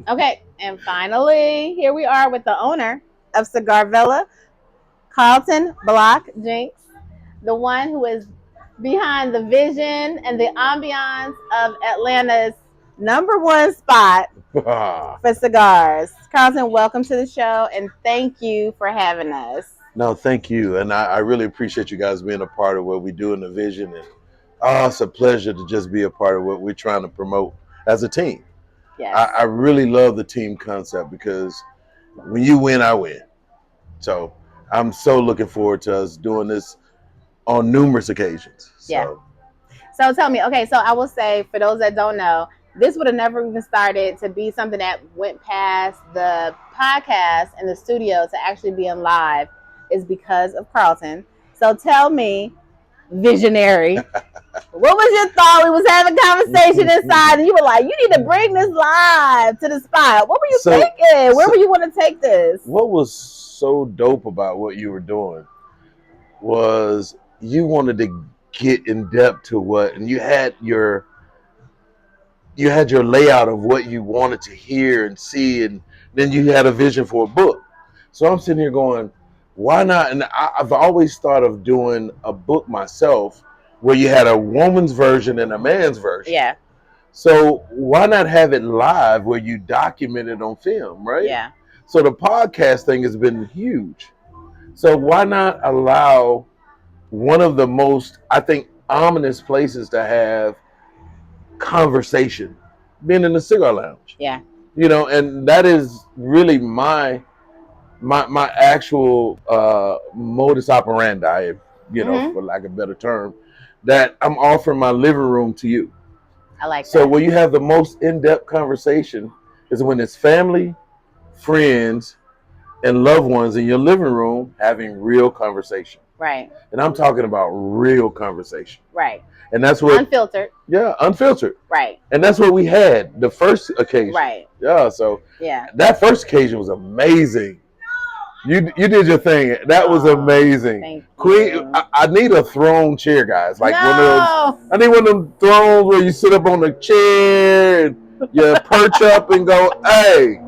Okay, and finally, here we are with the owner of Cigar Villa, Carlton Block Jinx, the one who is behind the vision and the ambiance of Atlanta's number one spot for cigars. Carlton, welcome to the show and thank you for having us. No, thank you. And I really appreciate you guys being a part of what we do in the vision. And it's a pleasure to just be a part of what we're trying to promote as a team. Yes. I really love the team concept because when you win, I win. So I'm so looking forward to us doing this on numerous occasions. Yeah. So tell me, okay, so I will say, for those that don't know, this would have never even started to be something that went past the podcast and the studio to actually being live is because of Carlton. So tell me, visionary, what was your thought? We was having conversation inside and you were like, you need to bring this live to the spot. What were you thinking? Where were you want to take this? What was so dope about what you were doing was you wanted to get in depth to what, and you had your layout of what you wanted to hear and see, and then you had a vision for a book. So I'm sitting here going, why not? And I've always thought of doing a book myself where you had a woman's version and a man's version. Yeah. So why not have it live where you document it on film, right? Yeah. So the podcast thing has been huge. So why not allow one of the most, I think, ominous places to have conversation being in the cigar lounge? Yeah. You know, and that is really my actual modus operandi, for lack of a better term, that I'm offering my living room to you. I like that. So where you have the most in-depth conversation is when it's family, friends, and loved ones in your living room having real conversation. Right. And I'm talking about real conversation. Right. And that's what unfiltered. Yeah, unfiltered. Right. And that's what we had the first occasion. Right. Yeah. So yeah, that first occasion was amazing. You did your thing. That was amazing. Thank Queen, you. I need a throne chair, guys. Like one of No. those. I need one of them thrones where you sit up on the chair and you perch up and go, hey,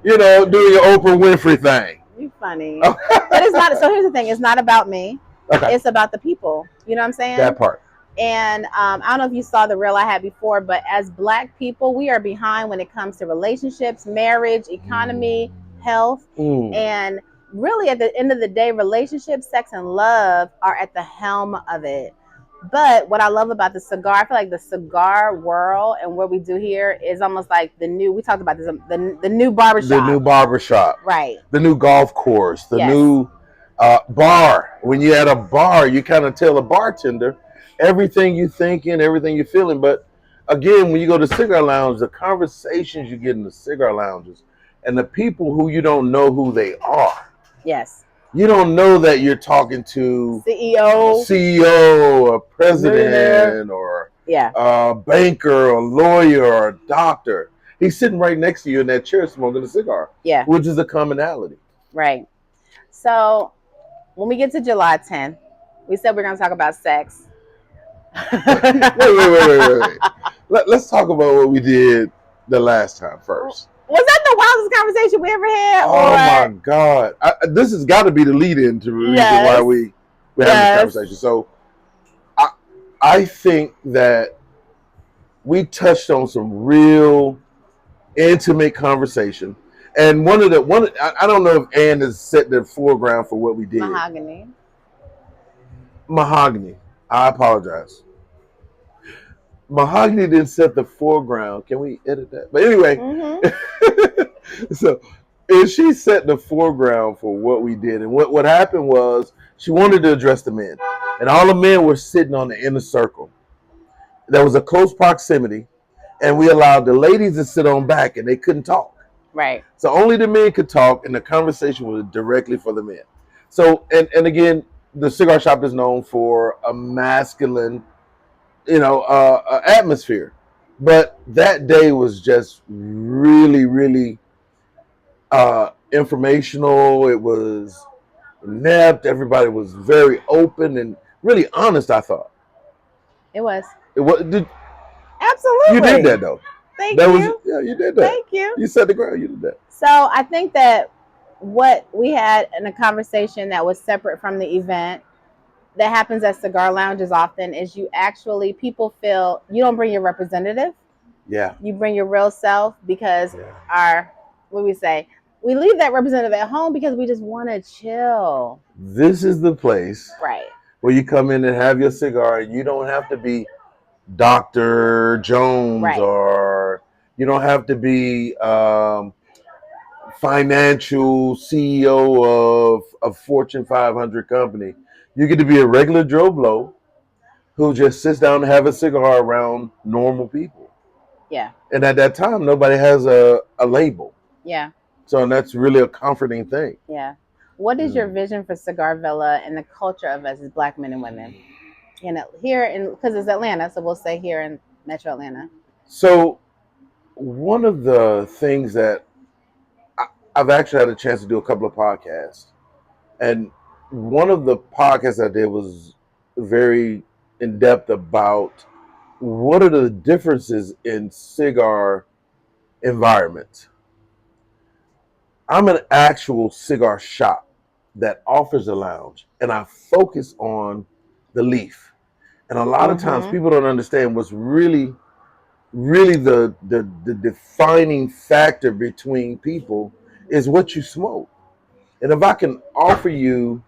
do your Oprah Winfrey thing. You funny. But it's not. So here's the thing. It's not about me. Okay. It's about the people. You know what I'm saying? That part. And I don't know if you saw the reel I had before, but as Black people, we are behind when it comes to relationships, marriage, economy, health. And really at the end of the day, relationships, sex, and love are at the helm of it. But what I love about the cigar, I feel like the cigar world and what we do here is almost like the new, we talked about this, the new barbershop. The new barbershop. Right. The new golf course. The Yes. new bar. When you're at a bar, you kind of tell a bartender everything you thinking, everything you're feeling. But again, when you go to cigar lounge, the conversations you get in the cigar lounges and the people who you don't know who they are. Yes. You don't know that you're talking to CEO, or president, or a banker, or a lawyer, or a doctor. He's sitting right next to you in that chair smoking a cigar. Yeah. Which is a commonality. Right. So when we get to July 10th, we said we're going to talk about sex. wait. Let's talk about what we did the last time first. Was that the wildest conversation we ever had? Oh my God. This has got to be the lead-in to the reason why we're having this conversation. So I think that we touched on some real intimate conversation. And I don't know if Ann has set the foreground for what we did. Mahogany. I apologize. Mahogany didn't set the foreground. Can we edit that? But anyway, so she set the foreground for what we did. And what happened was she wanted to address the men. And all the men were sitting on the inner circle. There was a close proximity. And we allowed the ladies to sit on back and they couldn't talk. Right. So only the men could talk and the conversation was directly for the men. So, and again, the cigar shop is known for a masculine, atmosphere. But that day was just really, really informational. It was inept. Everybody was very open and really honest, I thought. It was. Absolutely. You did that, though. Thank That was you. yeah, you did that. Thank you. You set the ground. You did that. So I think that what we had in a conversation that was separate from the event that happens at cigar lounges often is you actually people feel you don't bring your representative. Yeah. You bring your real self because Yeah. our what we say we leave that representative at home because we just want to chill. This is the place Right. where you come in and have your cigar, and you don't have to be Dr. Jones, Right. or you don't have to be financial CEO of a Fortune 500 company. You get to be a regular Joe Blow who just sits down and have a cigar around normal people. Yeah. And at that time, nobody has a label. Yeah. So that's really a comforting thing. Yeah. What is your vision for Cigar Villa and the culture of us as Black men and women? Here in because it's Atlanta, so we'll say here in Metro Atlanta. So one of the things that I've actually had a chance to do a couple of podcasts, and one of the podcasts I did was very in depth about what are the differences in cigar environments. I'm an actual cigar shop that offers a lounge, and I focus on the leaf. And a lot of times people don't understand what's really the defining factor between people is what you smoke. And if I can offer you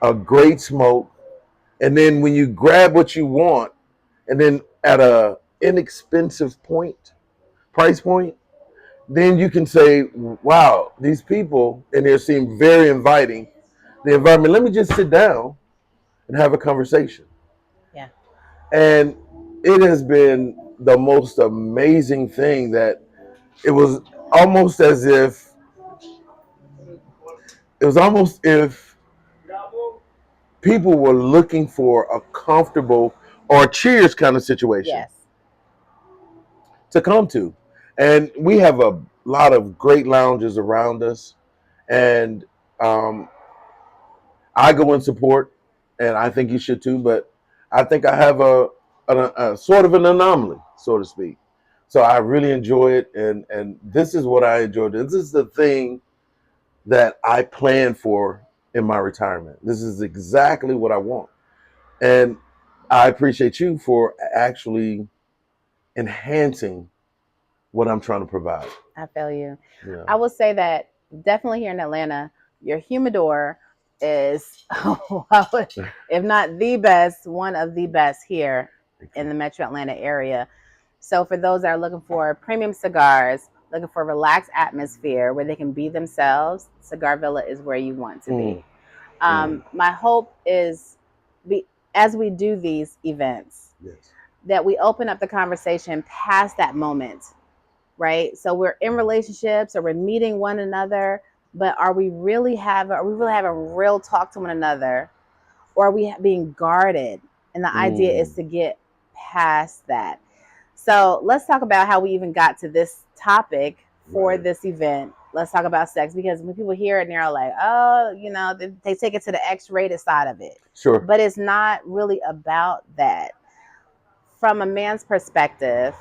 a great smoke, and then when you grab what you want, and then at a inexpensive price point, then you can say, wow, these people in here seem very inviting. The environment, let me just sit down and have a conversation. Yeah. And it has been the most amazing thing that it was almost as if people were looking for a comfortable or a cheers kind of situation. Yes. To come to. And we have a lot of great lounges around us. And I go in support, and I think you should too, but I think I have a sort of an anomaly, so to speak. So I really enjoy it, and this is what I enjoy. This is the thing that I plan for in my retirement. This is exactly what I want. And I appreciate you for actually enhancing what I'm trying to provide. I feel you. Yeah. I will say that definitely here in Atlanta, your humidor is, if not the best, one of the best here in the Metro Atlanta area. So for those that are looking for premium cigars, looking for a relaxed atmosphere where they can be themselves, Cigar Villa is where you want to be. My hope is, as we do these events, that we open up the conversation past that moment, right? So we're in relationships or we're meeting one another, but are we really having real talk to one another, or are we being guarded? And the idea is to get past that. So let's talk about how we even got to this topic for this event. Let's talk about sex, because when people hear it and they're like, oh, they take it to the X-rated side of it. Sure. But it's not really about that. From a man's perspective,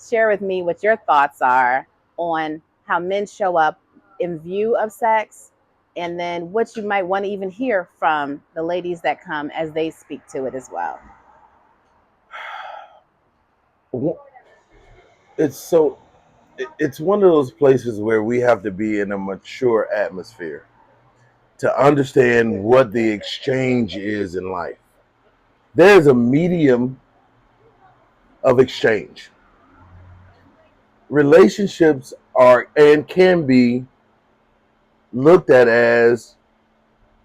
share with me what your thoughts are on how men show up in view of sex, and then what you might want to even hear from the ladies that come as they speak to it as well. It's one of those places where we have to be in a mature atmosphere to understand what the exchange is in life. There's a medium of exchange. Relationships are and can be looked at as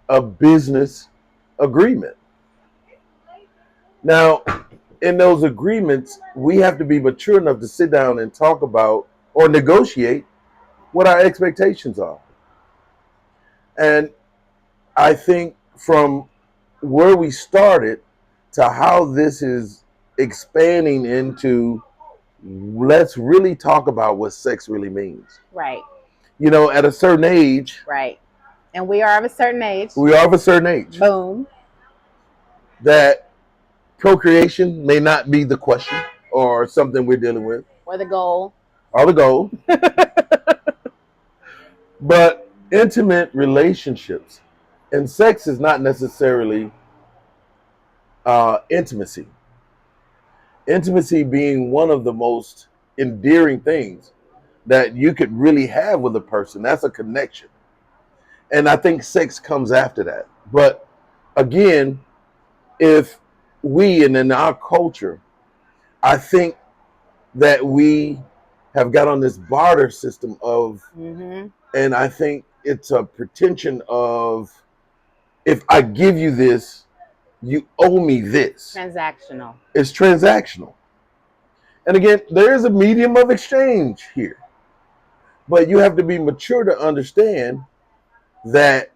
a business agreement. Now, in those agreements, we have to be mature enough to sit down and talk about or negotiate what our expectations are. And I think from where we started to how this is expanding into, let's really talk about what sex really means. Right. At a certain age. Right. And we are of a certain age. We are of a certain age. Boom. That procreation may not be the question or something we're dealing with. or the goal. Or the goal. But intimate relationships and sex is not necessarily intimacy. Intimacy being one of the most endearing things that you could really have with a person. That's a connection. And I think sex comes after that. But again, if we, and in our culture, I think that we have got on this barter system of, and I think it's a pretension of, if I give you this, you owe me this. Transactional. It's transactional. And again, there is a medium of exchange here. But you have to be mature to understand that